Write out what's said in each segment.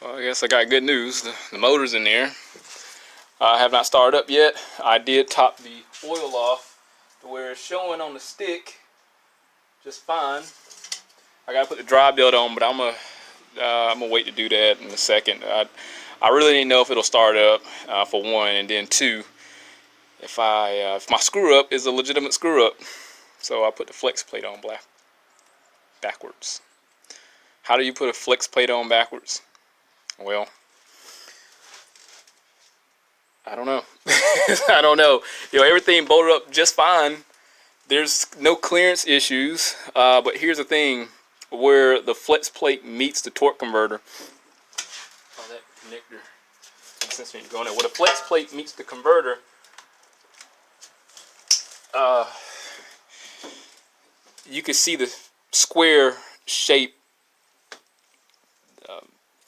Well, I guess I got good news. The motor's in there. I have not started up yet. I did top the oil off to where it's showing on the stick just fine. I gotta put the dry belt on, but I'm gonna wait to do that in a second. I really didn't know if it'll start up for one, and then two, if my screw up is a legitimate screw up. So I put the flex plate on backwards. How do you put a flex plate on backwards? Well, I don't know. I don't know. Everything bolted up just fine. There's no clearance issues. But here's the thing: where the flex plate meets the torque converter. Oh, that connector. Since you're going there, where the flex plate meets the converter, you can see the square shape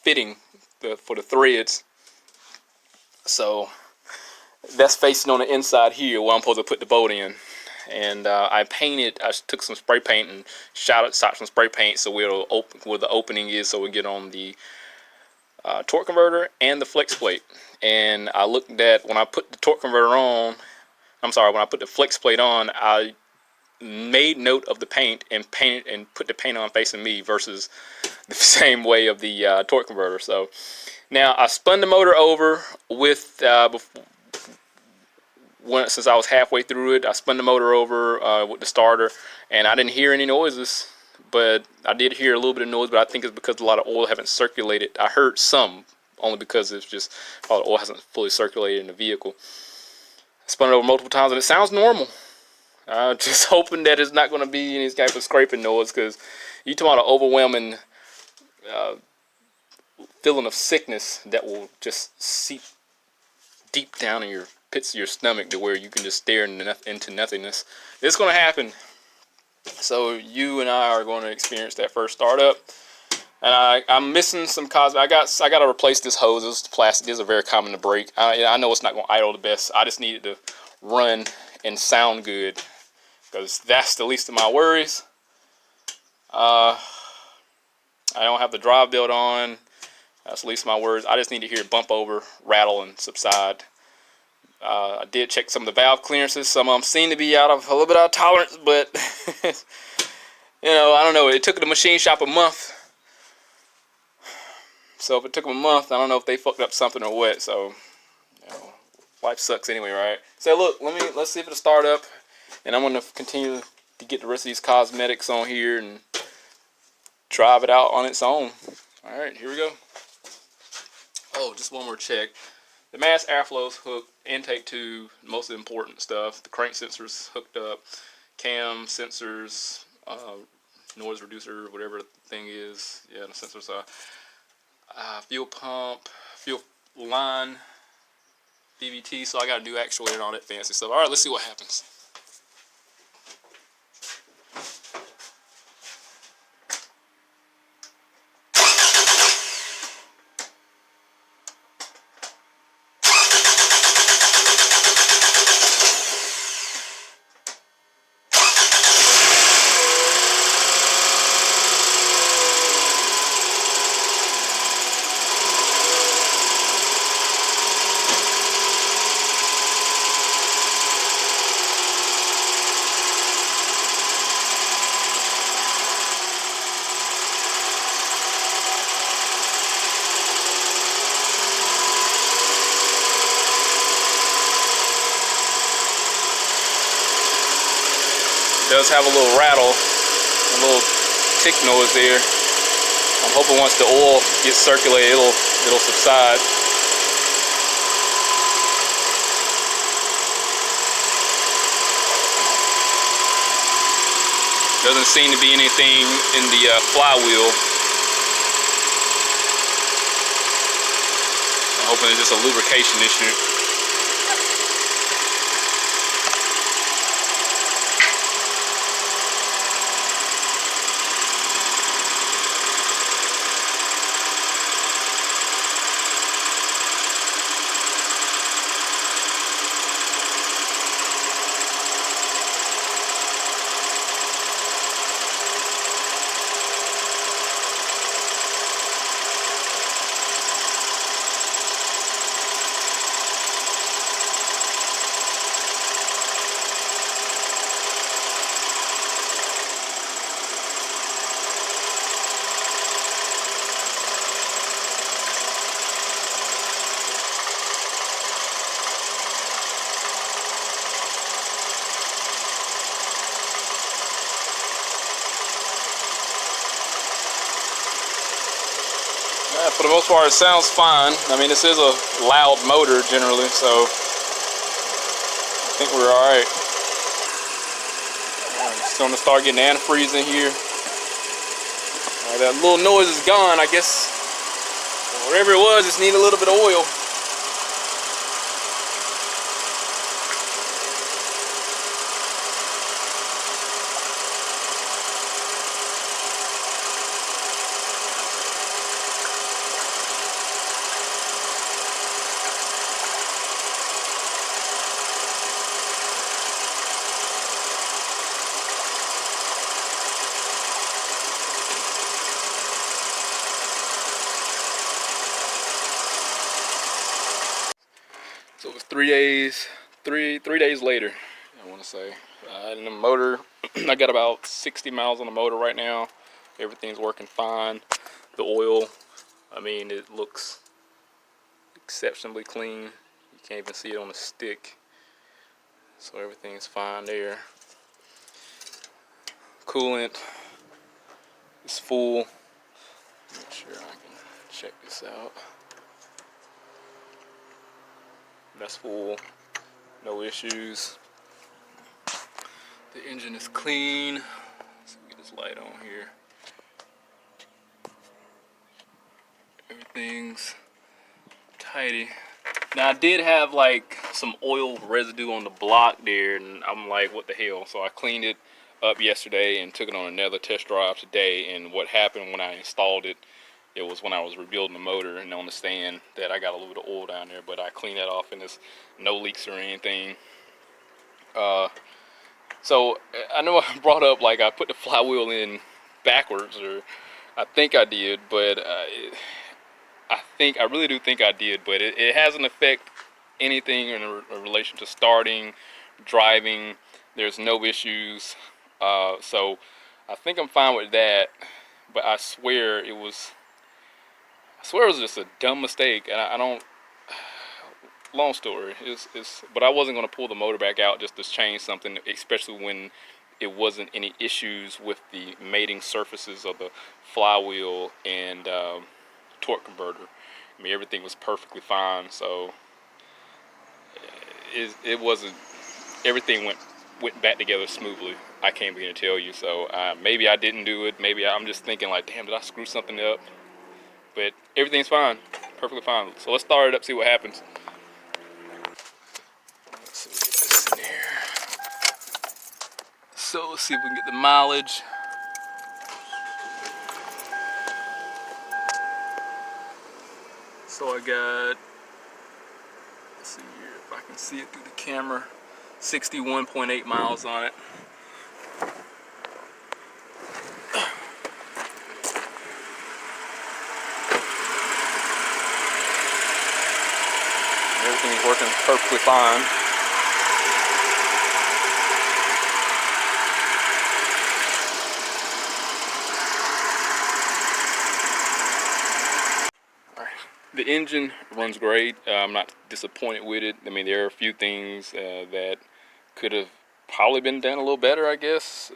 fitting for the threads. So that's facing on the inside here where I'm supposed to put the bolt in. And I took some spray paint and shot some spray paint so where the opening is, so we get on the torque converter and the flex plate. And I looked at when I put the torque converter on, when I put the flex plate on, I made note of the paint and put the paint on facing me versus the same way of the torque converter. So now I spun the motor over with since I was halfway through it. I spun the motor over with the starter, and I didn't hear any noises, but I did hear a little bit of noise. But I think it's because a lot of oil haven't circulated. I heard some, only because it's just all the oil hasn't fully circulated in the vehicle. I spun it over multiple times, and it sounds normal. Just hoping that it's not going to be any type of scraping noise, because you talking about an overwhelming feeling of sickness that will just seep deep down in your pits of your stomach to where you can just stare into nothingness. It's going to happen. So you and I are going to experience that first startup. And I'm missing some cosmetic. I got to replace this hose. This is plastic. These are very common to break. I know it's not going to idle the best. I just need it to run and sound good, because that's the least of my worries. I don't have the drive belt on. That's the least of my worries. I just need to hear it bump over, rattle, and subside. I did check some of the valve clearances. Some of them seem to be a little bit out of tolerance, but I don't know. It took the machine shop a month. So if it took them a month, I don't know if they fucked up something or what. So, life sucks anyway, right? So look, let's see if it'll start up, and I'm gonna continue to get the rest of these cosmetics on here and drive it out on its own. All right, here we go. Oh, just one more check. The mass airflow's hooked, intake tube, most important stuff. The crank sensor's hooked up, cam sensors, noise reducer, whatever the thing is. Yeah, the sensors are fuel pump, fuel line, BBT. So I got to do actuator and all that fancy stuff. All right, let's see what happens. It does have a little rattle, a little tick noise there. I'm hoping once the oil gets circulated, it'll subside. Doesn't seem to be anything in the flywheel. I'm hoping it's just a lubrication issue. For the most part, it sounds fine. I mean, this is a loud motor generally, so I think we're all right. It's going to start getting antifreeze in here. That little noise is gone. I guess whatever it was, just need a little bit of oil. So it was 3 days, three days later, I want to say. And the motor, I got about 60 miles on the motor right now. Everything's working fine. The oil, I mean, it looks exceptionally clean. You can't even see it on the stick. So everything's fine there. Coolant is full. Make sure I can check this out. That's full, no issues. The engine is clean. Let's get this light on here. Everything's tidy. Now I did have like some oil residue on the block there, and I'm like, what the hell? So I cleaned it up yesterday and took it on another test drive today. And what happened when I installed it, it was when I was rebuilding the motor and on the stand that I got a little bit of oil down there, but I cleaned that off and there's no leaks or anything. So I know I brought up like I put the flywheel in backwards, or I think I did, but I really do think I did, but it hasn't affected anything in relation to starting, driving. There's no issues. So I think I'm fine with that, but I swear it was just a dumb mistake, and I don't. Long story. But I wasn't going to pull the motor back out just to change something, especially when it wasn't any issues with the mating surfaces of the flywheel and torque converter. I mean, everything was perfectly fine. So it wasn't. Everything went back together smoothly. I can't begin to tell you. So maybe I didn't do it. Maybe I'm just thinking like, damn, did I screw something up? But everything's fine, perfectly fine. So let's start it up, see what happens. Let's see, get this in here. So let's see if we can get the mileage. So I got, let's see here if I can see it through the camera, 61.8 miles on it. Everything's working perfectly fine. The engine runs great. I'm not disappointed with it. I mean, there are a few things that could have probably been done a little better, I guess.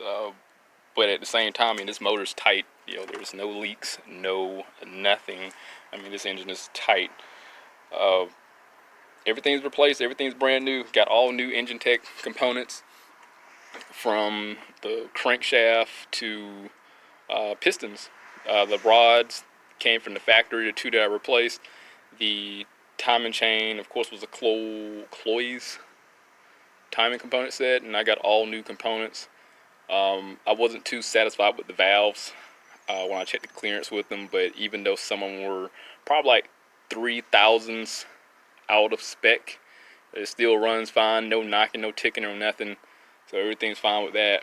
But at the same time, I mean, this motor's tight. You know, there's no leaks, nothing. I mean, this engine is tight. Everything's replaced. Everything's brand new. Got all new engine tech components, from the crankshaft to pistons. The rods came from the factory, the two that I replaced. The timing chain, of course, was a Cloy's timing component set, and I got all new components. I wasn't too satisfied with the valves when I checked the clearance with them, but even though some of them were probably like 3,000ths out of spec, it still runs fine. No knocking, no ticking or nothing, so everything's fine with that.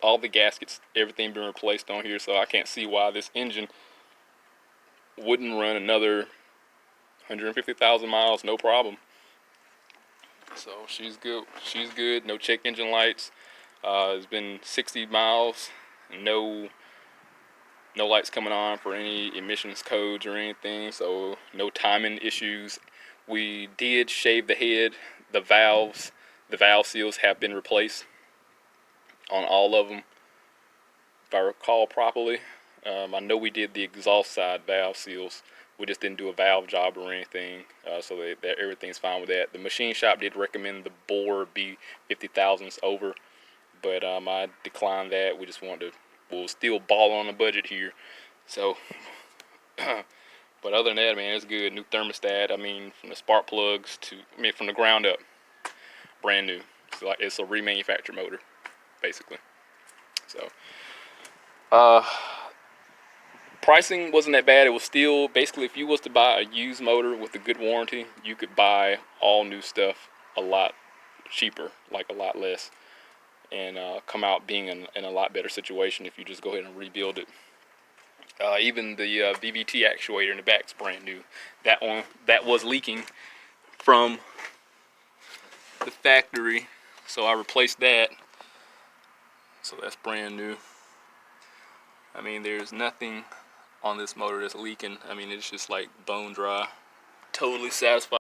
All the gaskets, everything been replaced on here, so I can't see why this engine wouldn't run another 150,000 miles, no problem. So she's good. She's good. No check engine lights. It's been 60 miles. No lights coming on for any emissions codes or anything. So no timing issues. We did shave the head. The valve seals have been replaced on all of them, if I recall properly. I know we did the exhaust side valve seals. We just didn't do a valve job or anything, so that everything's fine with that. The machine shop did recommend the bore be 50 thousandths over, but I declined that. We just wanted to, we'll still ball on a budget here. So, but other than that, man, it's good. New thermostat. I mean, from the spark plugs to, I mean, from the ground up, brand new. So like, it's a remanufactured motor, basically. So, uh, pricing wasn't that bad. It was still basically, if you was to buy a used motor with a good warranty, you could buy all new stuff a lot cheaper, like a lot less, and come out being in a lot better situation if you just go ahead and rebuild it. Even the VVT actuator in the back's brand new. That one that was leaking from the factory, so I replaced that. So that's brand new. I mean, there's nothing on this motor that's leaking. I mean, it's just like bone dry. Totally satisfied.